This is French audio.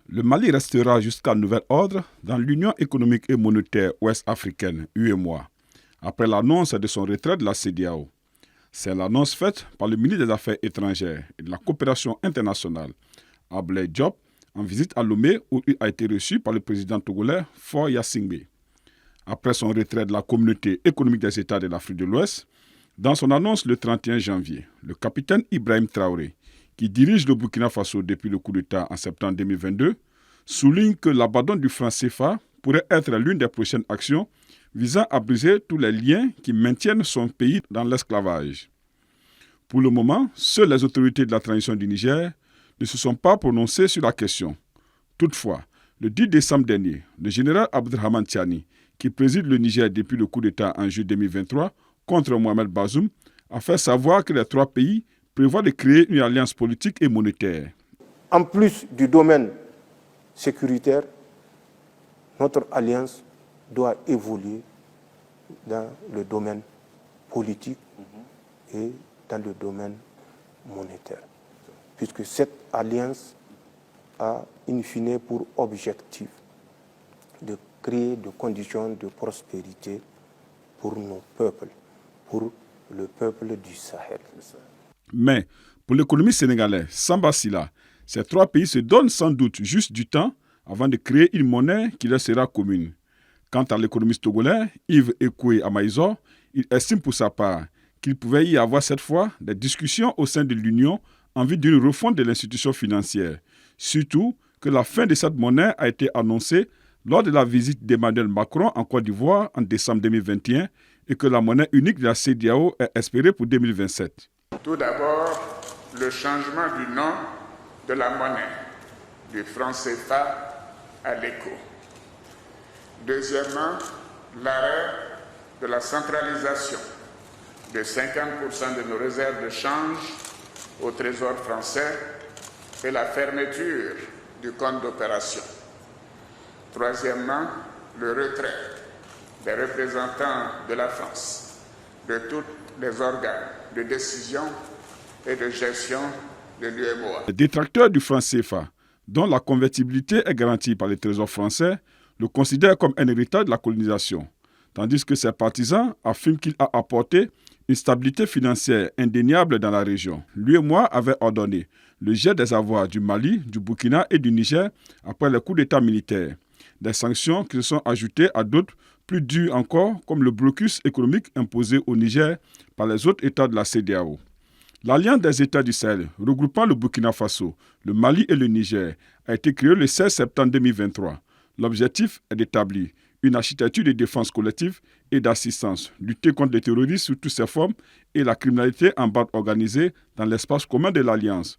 Le Mali restera jusqu'à nouvel ordre dans l'Union économique et monétaire ouest-africaine, UEMOA, après l'annonce de son retrait de la CEDEAO. C'est l'annonce faite par le ministre des Affaires étrangères et de la coopération internationale, Abdoulaye Diop, en visite à Lomé où il a été reçu par le président togolais Faure Gnassingbé. Après son retrait de la communauté économique des États de l'Afrique de l'Ouest, dans son annonce le 31 janvier, le capitaine Ibrahim Traoré, qui dirige le Burkina Faso depuis le coup d'État en septembre 2022, souligne que l'abandon du franc CFA pourrait être l'une des prochaines actions visant à briser tous les liens qui maintiennent son pays dans l'esclavage. Pour le moment, seules les autorités de la transition du Niger ne se sont pas prononcées sur la question. Toutefois, le 10 décembre dernier, le général Abdrahmane Tiani, qui préside le Niger depuis le coup d'État en juillet 2023 contre Mohamed Bazoum, a fait savoir que les trois pays prévoient de créer une alliance politique et monétaire. En plus du domaine sécuritaire, notre alliance doit évoluer dans le domaine politique et dans le domaine monétaire. Puisque cette alliance a in fine pour objectif de créer des conditions de prospérité pour nos peuples, pour le peuple du Sahel. Mais pour l'économie sénégalaise, Samba Sylla, ces trois pays se donnent sans doute juste du temps avant de créer une monnaie qui leur sera commune. Quant à l'économiste togolais, Yves Ekoué Amaïzo, il estime pour sa part qu'il pouvait y avoir cette fois des discussions au sein de l'Union en vue d'une refonte de l'institution financière. Surtout que la fin de cette monnaie a été annoncée lors de la visite d'Emmanuel Macron en Côte d'Ivoire en décembre 2021 et que la monnaie unique de la CEDEAO est espérée pour 2027. Tout d'abord, le changement du nom de la monnaie, du franc CFA à l'ECO. Deuxièmement, l'arrêt de la centralisation de 50% de nos réserves de change au Trésor français et la fermeture du compte d'opération. Troisièmement, le retrait des représentants de la France de tous les organes de décision et de gestion de l'UEMOA. Les détracteurs du franc CFA, dont la convertibilité est garantie par le Trésor français, le considèrent comme un héritage de la colonisation, tandis que ses partisans affirment qu'il a apporté une stabilité financière indéniable dans la région. L'UEMOA avait ordonné le jet des avoirs du Mali, du Burkina et du Niger après le coup d'État militaire. Des sanctions qui se sont ajoutées à d'autres plus dures encore, comme le blocus économique imposé au Niger par les autres États de la CEDEAO. L'Alliance des États du Sahel, regroupant le Burkina Faso, le Mali et le Niger, a été créée le 16 septembre 2023. L'objectif est d'établir une architecture de défense collective et d'assistance, lutter contre le terrorisme sous toutes ses formes et la criminalité en bande organisée dans l'espace commun de l'Alliance,